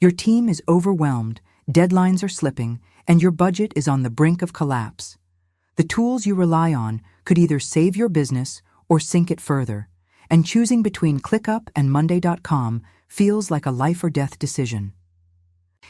Your team is overwhelmed, deadlines are slipping, and your budget is on the brink of collapse. The tools you rely on could either save your business or sink it further, and choosing between ClickUp and Monday.com feels like a life or death decision.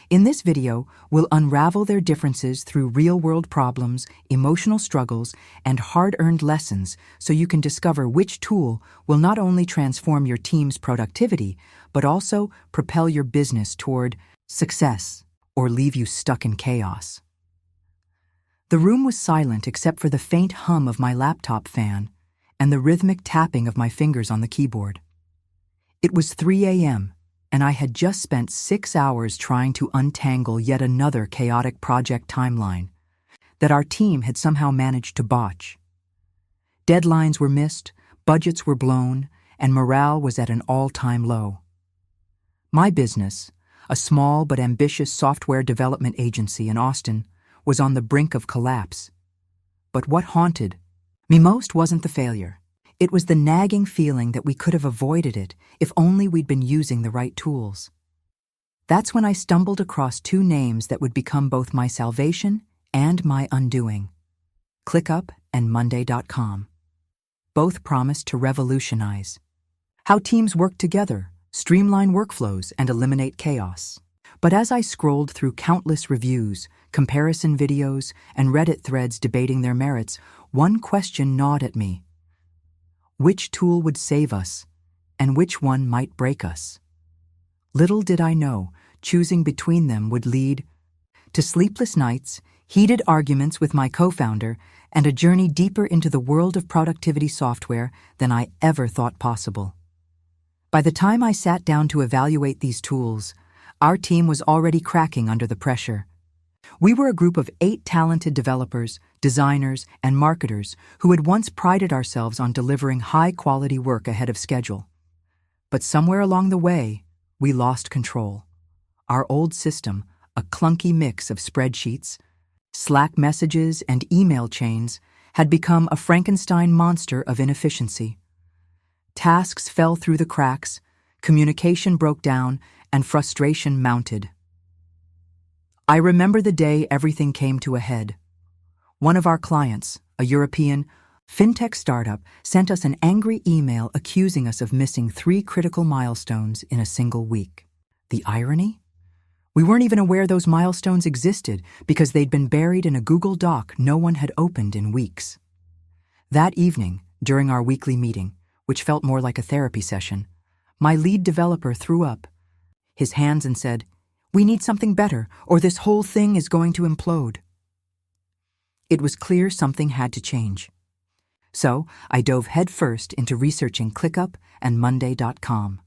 In this video, we'll unravel their differences through real-world problems, emotional struggles, and hard-earned lessons so you can discover which tool will not only transform your team's productivity, but also propel your business toward success or leave you stuck in chaos. The room was silent except for the faint hum of my laptop fan and the rhythmic tapping of my fingers on the keyboard. It was 3 a.m., and I had just spent 6 hours trying to untangle yet another chaotic project timeline that our team had somehow managed to botch. Deadlines were missed, budgets were blown, and morale was at an all-time low. My business, a small but ambitious software development agency in Austin, was on the brink of collapse. But what haunted me most wasn't the failure. It was the nagging feeling that we could have avoided it if only we'd been using the right tools. That's when I stumbled across two names that would become both my salvation and my undoing: ClickUp and Monday.com. Both promised to revolutionize how teams work together, streamline workflows, and eliminate chaos. But as I scrolled through countless reviews, comparison videos, and Reddit threads debating their merits, one question gnawed at me. Which tool would save us, and which one might break us? Little did I know, choosing between them would lead to sleepless nights, heated arguments with my co-founder, and a journey deeper into the world of productivity software than I ever thought possible. By the time I sat down to evaluate these tools, our team was already cracking under the pressure. We were a group of 8 talented developers, designers, and marketers who had once prided ourselves on delivering high-quality work ahead of schedule. But somewhere along the way, we lost control. Our old system, a clunky mix of spreadsheets, Slack messages, and email chains, had become a Frankenstein monster of inefficiency. Tasks fell through the cracks, communication broke down, and frustration mounted. I remember the day everything came to a head. One of our clients, a European fintech startup, sent us an angry email accusing us of missing 3 critical milestones in a single week. The irony? We weren't even aware those milestones existed because they'd been buried in a Google Doc no one had opened in weeks. That evening, during our weekly meeting, which felt more like a therapy session, my lead developer threw up his hands and said, "We need something better, or this whole thing is going to implode." It was clear something had to change. So I dove headfirst into researching ClickUp and Monday.com.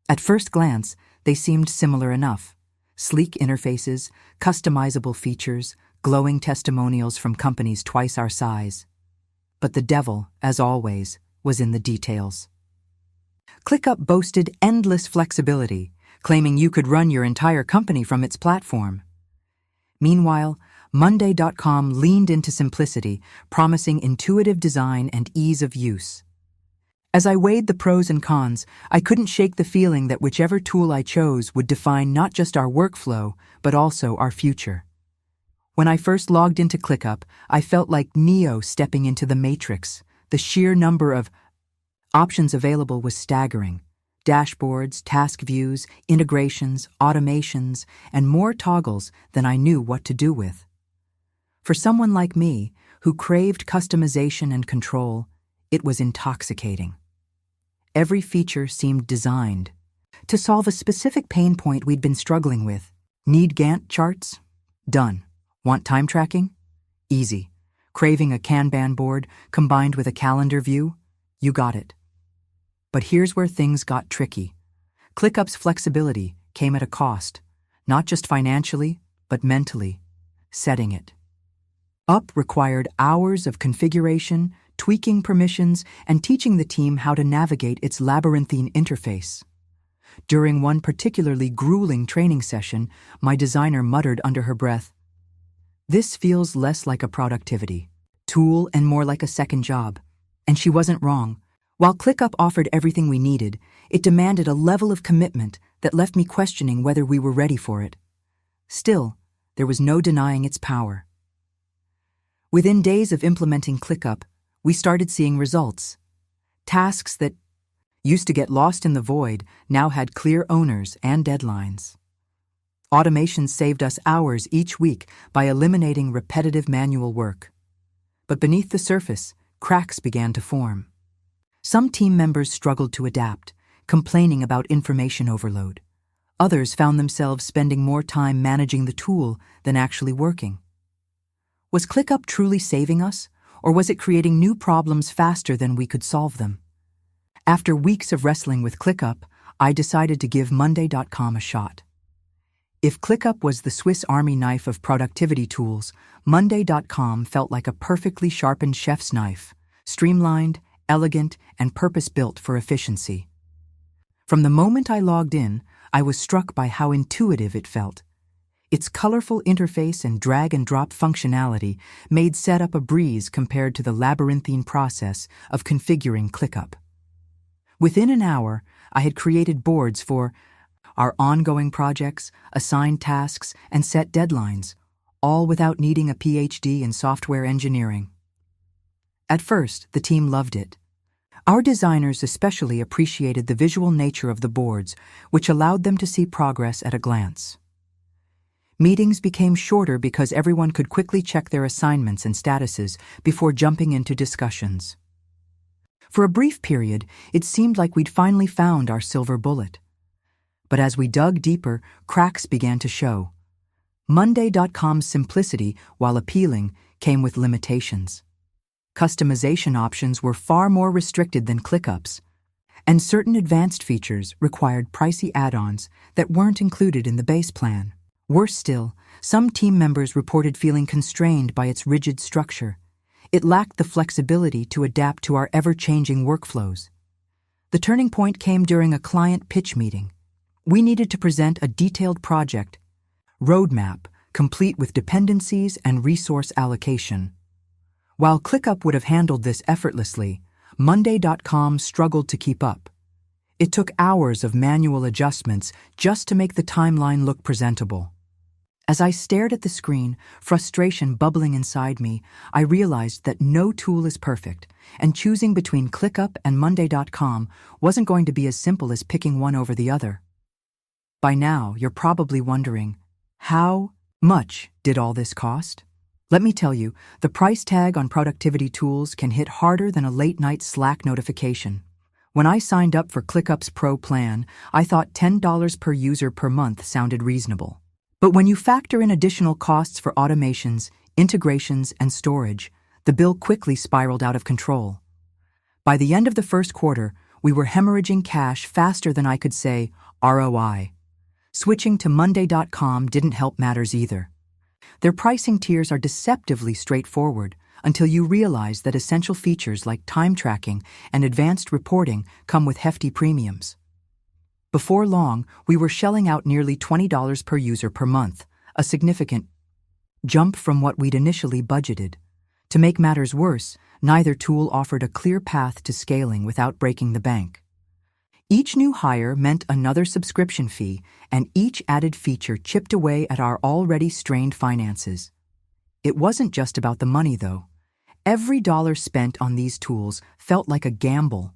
At first glance, they seemed similar enough: sleek interfaces, customizable features, glowing testimonials from companies twice our size. But the devil, as always, was in the details. ClickUp boasted endless flexibility, claiming you could run your entire company from its platform. Meanwhile, Monday.com leaned into simplicity, promising intuitive design and ease of use. As I weighed the pros and cons, I couldn't shake the feeling that whichever tool I chose would define not just our workflow, but also our future. When I first logged into ClickUp, I felt like Neo stepping into the Matrix. The sheer number of options available was staggering. Dashboards, task views, integrations, automations, and more toggles than I knew what to do with. For someone like me, who craved customization and control, it was intoxicating. Every feature seemed designed to solve a specific pain point we'd been struggling with. Need Gantt charts? Done. Want time tracking? Easy. Craving a Kanban board combined with a calendar view? You got it. But here's where things got tricky. ClickUp's flexibility came at a cost, not just financially, but mentally. Setting it up required hours of configuration, tweaking permissions, and teaching the team how to navigate its labyrinthine interface. During one particularly grueling training session, my designer muttered under her breath, "This feels less like a productivity tool and more like a second job." And she wasn't wrong. While ClickUp offered everything we needed, it demanded a level of commitment that left me questioning whether we were ready for it. Still, there was no denying its power. Within days of implementing ClickUp, we started seeing results. Tasks that used to get lost in the void now had clear owners and deadlines. Automation saved us hours each week by eliminating repetitive manual work. But beneath the surface, cracks began to form. Some team members struggled to adapt, complaining about information overload. Others found themselves spending more time managing the tool than actually working. Was ClickUp truly saving us, or was it creating new problems faster than we could solve them? After weeks of wrestling with ClickUp, I decided to give Monday.com a shot. If ClickUp was the Swiss Army knife of productivity tools, Monday.com felt like a perfectly sharpened chef's knife, streamlined, elegant, and purpose-built for efficiency. From the moment I logged in, I was struck by how intuitive it felt. Its colorful interface and drag-and-drop functionality made setup a breeze compared to the labyrinthine process of configuring ClickUp. Within an hour, I had created boards for our ongoing projects, assigned tasks, and set deadlines, all without needing a PhD in software engineering. At first, the team loved it. Our designers especially appreciated the visual nature of the boards, which allowed them to see progress at a glance. Meetings became shorter because everyone could quickly check their assignments and statuses before jumping into discussions. For a brief period, it seemed like we'd finally found our silver bullet. But as we dug deeper, cracks began to show. Monday.com's simplicity, while appealing, came with limitations. Customization options were far more restricted than ClickUp's, and certain advanced features required pricey add-ons that weren't included in the base plan. Worse still, some team members reported feeling constrained by its rigid structure. It lacked the flexibility to adapt to our ever-changing workflows. The turning point came during a client pitch meeting. We needed to present a detailed project roadmap, complete with dependencies and resource allocation. While ClickUp would have handled this effortlessly, Monday.com struggled to keep up. It took hours of manual adjustments just to make the timeline look presentable. As I stared at the screen, frustration bubbling inside me, I realized that no tool is perfect, and choosing between ClickUp and Monday.com wasn't going to be as simple as picking one over the other. By now, you're probably wondering, how much did all this cost? Let me tell you, the price tag on productivity tools can hit harder than a late-night Slack notification. When I signed up for ClickUp's Pro plan, I thought $10 per user per month sounded reasonable. But when you factor in additional costs for automations, integrations, and storage, the bill quickly spiraled out of control. By the end of the first quarter, we were hemorrhaging cash faster than I could say ROI. Switching to Monday.com didn't help matters either. Their pricing tiers are deceptively straightforward until you realize that essential features like time tracking and advanced reporting come with hefty premiums. Before long, we were shelling out nearly $20 per user per month, a significant jump from what we'd initially budgeted. To make matters worse, neither tool offered a clear path to scaling without breaking the bank. Each new hire meant another subscription fee, and each added feature chipped away at our already strained finances. It wasn't just about the money, though. Every dollar spent on these tools felt like a gamble.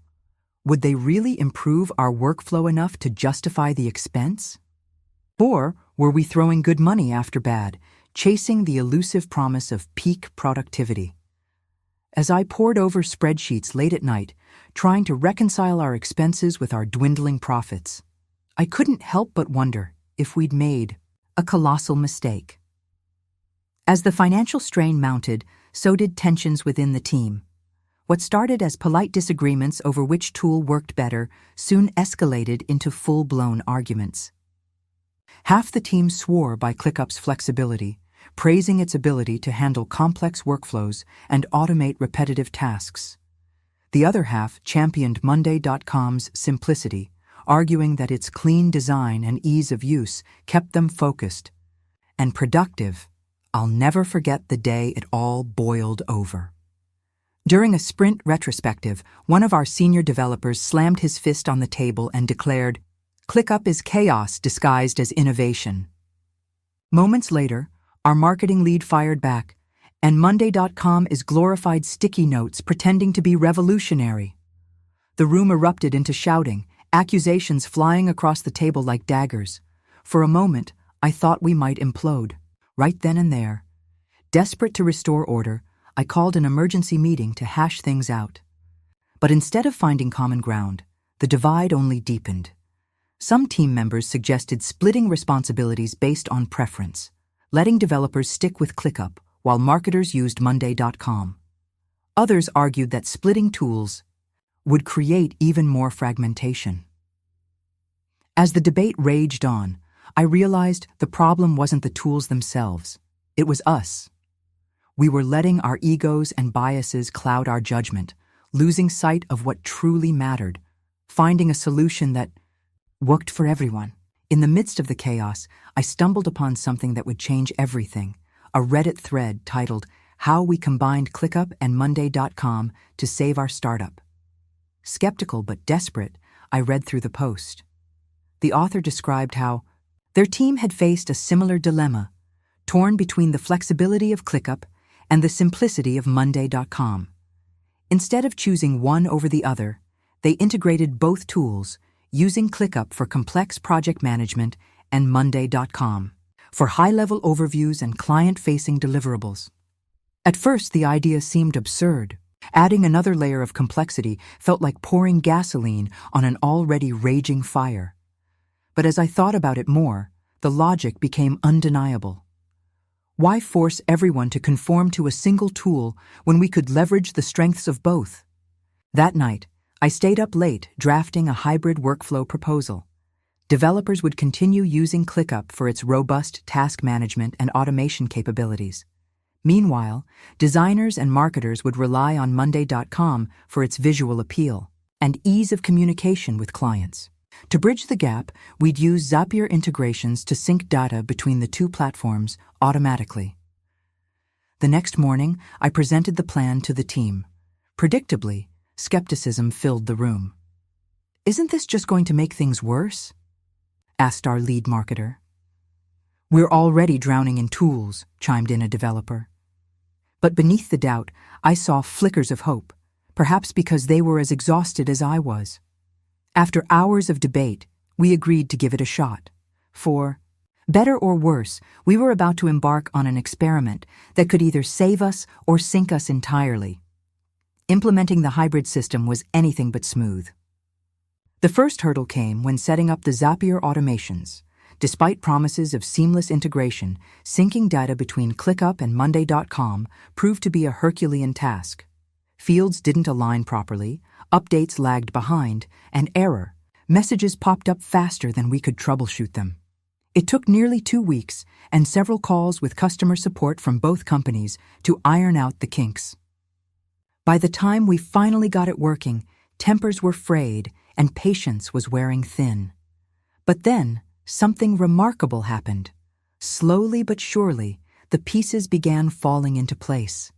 Would they really improve our workflow enough to justify the expense? Or were we throwing good money after bad, chasing the elusive promise of peak productivity? As I pored over spreadsheets late at night, trying to reconcile our expenses with our dwindling profits, I couldn't help but wonder if we'd made a colossal mistake. As the financial strain mounted, so did tensions within the team. What started as polite disagreements over which tool worked better soon escalated into full-blown arguments. Half the team swore by ClickUp's flexibility, praising its ability to handle complex workflows and automate repetitive tasks. The other half championed Monday.com's simplicity, arguing that its clean design and ease of use kept them focused and productive. I'll never forget the day it all boiled over. During a sprint retrospective, one of our senior developers slammed his fist on the table and declared, ClickUp is chaos disguised as innovation. Moments later, our marketing lead fired back, and Monday.com is glorified sticky notes pretending to be revolutionary. The room erupted into shouting, accusations flying across the table like daggers. For a moment, I thought we might implode. Right then and there, desperate to restore order, I called an emergency meeting to hash things out. But instead of finding common ground, the divide only deepened. Some team members suggested splitting responsibilities based on preference, letting developers stick with ClickUp while marketers used Monday.com. Others argued that splitting tools would create even more fragmentation. As the debate raged on, I realized the problem wasn't the tools themselves. It was us. We were letting our egos and biases cloud our judgment, losing sight of what truly mattered, finding a solution that worked for everyone. In the midst of the chaos, I stumbled upon something that would change everything, a Reddit thread titled, "How We Combined ClickUp and Monday.com to Save Our Startup." Skeptical but desperate, I read through the post. The author described how their team had faced a similar dilemma, torn between the flexibility of ClickUp and the simplicity of Monday.com. Instead of choosing one over the other, they integrated both tools, using ClickUp for complex project management and Monday.com for high-level overviews and client-facing deliverables. At first, the idea seemed absurd. Adding another layer of complexity felt like pouring gasoline on an already raging fire. But as I thought about it more, the logic became undeniable. Why force everyone to conform to a single tool when we could leverage the strengths of both? That night, I stayed up late drafting a hybrid workflow proposal. Developers would continue using ClickUp for its robust task management and automation capabilities. Meanwhile, designers and marketers would rely on Monday.com for its visual appeal and ease of communication with clients. To bridge the gap, we'd use Zapier integrations to sync data between the two platforms automatically. The next morning, I presented the plan to the team. Predictably, skepticism filled the room. "Isn't this just going to make things worse?" asked our lead marketer. "We're already drowning in tools," chimed in a developer. But beneath the doubt, I saw flickers of hope, perhaps because they were as exhausted as I was. After hours of debate, we agreed to give it a shot. For, better or worse, we were about to embark on an experiment that could either save us or sink us entirely. Implementing the hybrid system was anything but smooth. The first hurdle came when setting up the Zapier automations. Despite promises of seamless integration, syncing data between ClickUp and Monday.com proved to be a Herculean task. Fields didn't align properly, updates lagged behind, and error messages popped up faster than we could troubleshoot them. It took nearly 2 weeks and several calls with customer support from both companies to iron out the kinks. By the time we finally got it working, tempers were frayed and patience was wearing thin. But then, something remarkable happened. Slowly but surely, the pieces began falling into place.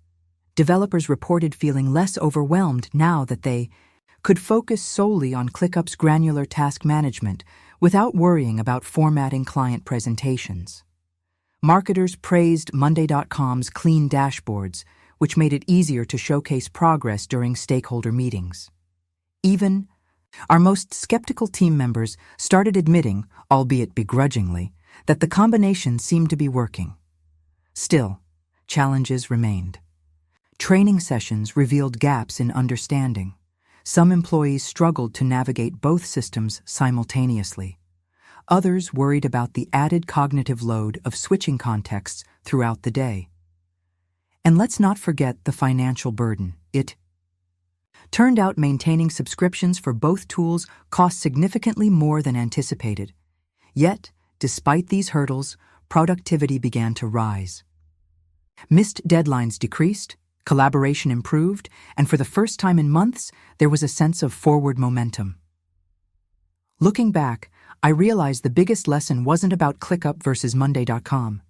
Developers reported feeling less overwhelmed now that they could focus solely on ClickUp's granular task management without worrying about formatting client presentations. Marketers praised Monday.com's clean dashboards, which made it easier to showcase progress during stakeholder meetings. Even our most skeptical team members started admitting, albeit begrudgingly, that the combination seemed to be working. Still, challenges remained. Training sessions revealed gaps in understanding. Some employees struggled to navigate both systems simultaneously. Others worried about the added cognitive load of switching contexts throughout the day. And let's not forget the financial burden. It turned out maintaining subscriptions for both tools cost significantly more than anticipated. Yet, despite these hurdles, productivity began to rise. Missed deadlines decreased, collaboration improved, and for the first time in months, there was a sense of forward momentum. Looking back, I realized the biggest lesson wasn't about ClickUp versus Monday.com.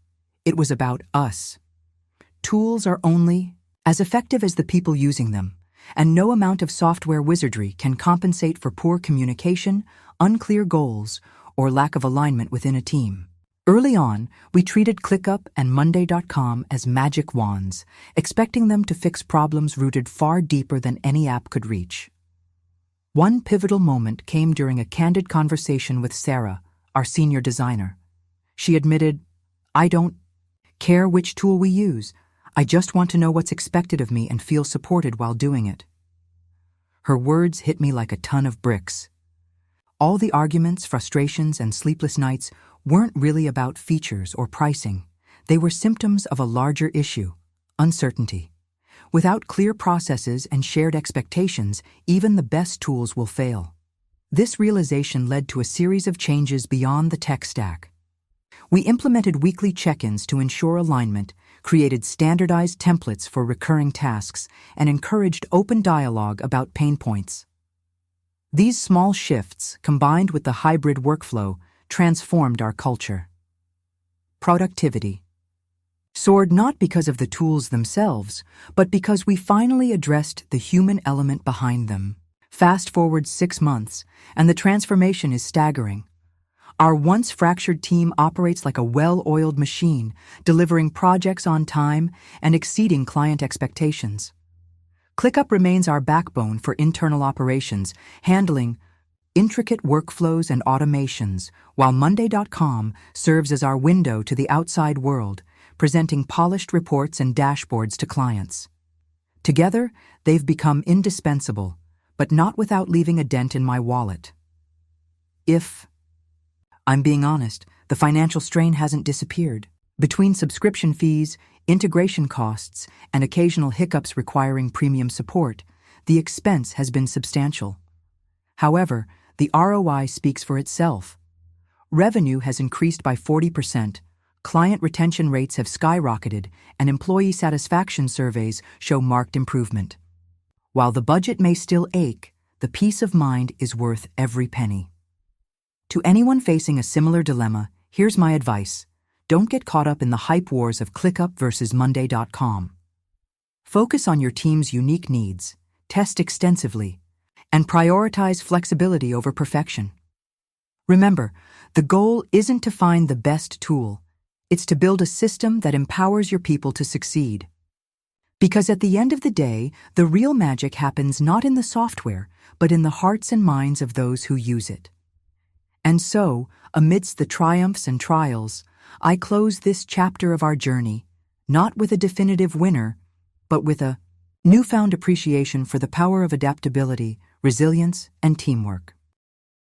It was about us. Tools are only as effective as the people using them, and no amount of software wizardry can compensate for poor communication, unclear goals, or lack of alignment within a team. Early on, we treated ClickUp and Monday.com as magic wands, expecting them to fix problems rooted far deeper than any app could reach. One pivotal moment came during a candid conversation with Sarah, our senior designer. She admitted, "I don't care which tool we use. I just want to know what's expected of me and feel supported while doing it." Her words hit me like a ton of bricks. All the arguments, frustrations, and sleepless nights weren't really about features or pricing. They were symptoms of a larger issue: uncertainty. Without clear processes and shared expectations, even the best tools will fail. This realization led to a series of changes beyond the tech stack. We implemented weekly check-ins to ensure alignment, created standardized templates for recurring tasks, and encouraged open dialogue about pain points. These small shifts, combined with the hybrid workflow, transformed our culture. Productivity soared not because of the tools themselves, but because we finally addressed the human element behind them. Fast forward 6 months, and the transformation is staggering. Our once fractured team operates like a well-oiled machine, delivering projects on time and exceeding client expectations. ClickUp remains our backbone for internal operations, handling intricate workflows and automations, while Monday.com serves as our window to the outside world, presenting polished reports and dashboards to clients. Together, they've become indispensable, but not without leaving a dent in my wallet. If I'm being honest, the financial strain hasn't disappeared. Between subscription fees, integration costs, and occasional hiccups requiring premium support, the expense has been substantial. However, the ROI speaks for itself. Revenue has increased by 40%, client retention rates have skyrocketed, and employee satisfaction surveys show marked improvement. While the budget may still ache, the peace of mind is worth every penny. To anyone facing a similar dilemma, here's my advice. Don't get caught up in the hype wars of ClickUp versus Monday.com. Focus on your team's unique needs, test extensively, and prioritize flexibility over perfection. Remember, the goal isn't to find the best tool. It's to build a system that empowers your people to succeed. Because at the end of the day, the real magic happens not in the software, but in the hearts and minds of those who use it. And so, amidst the triumphs and trials, I close this chapter of our journey, not with a definitive winner, but with a newfound appreciation for the power of adaptability, resilience, and teamwork.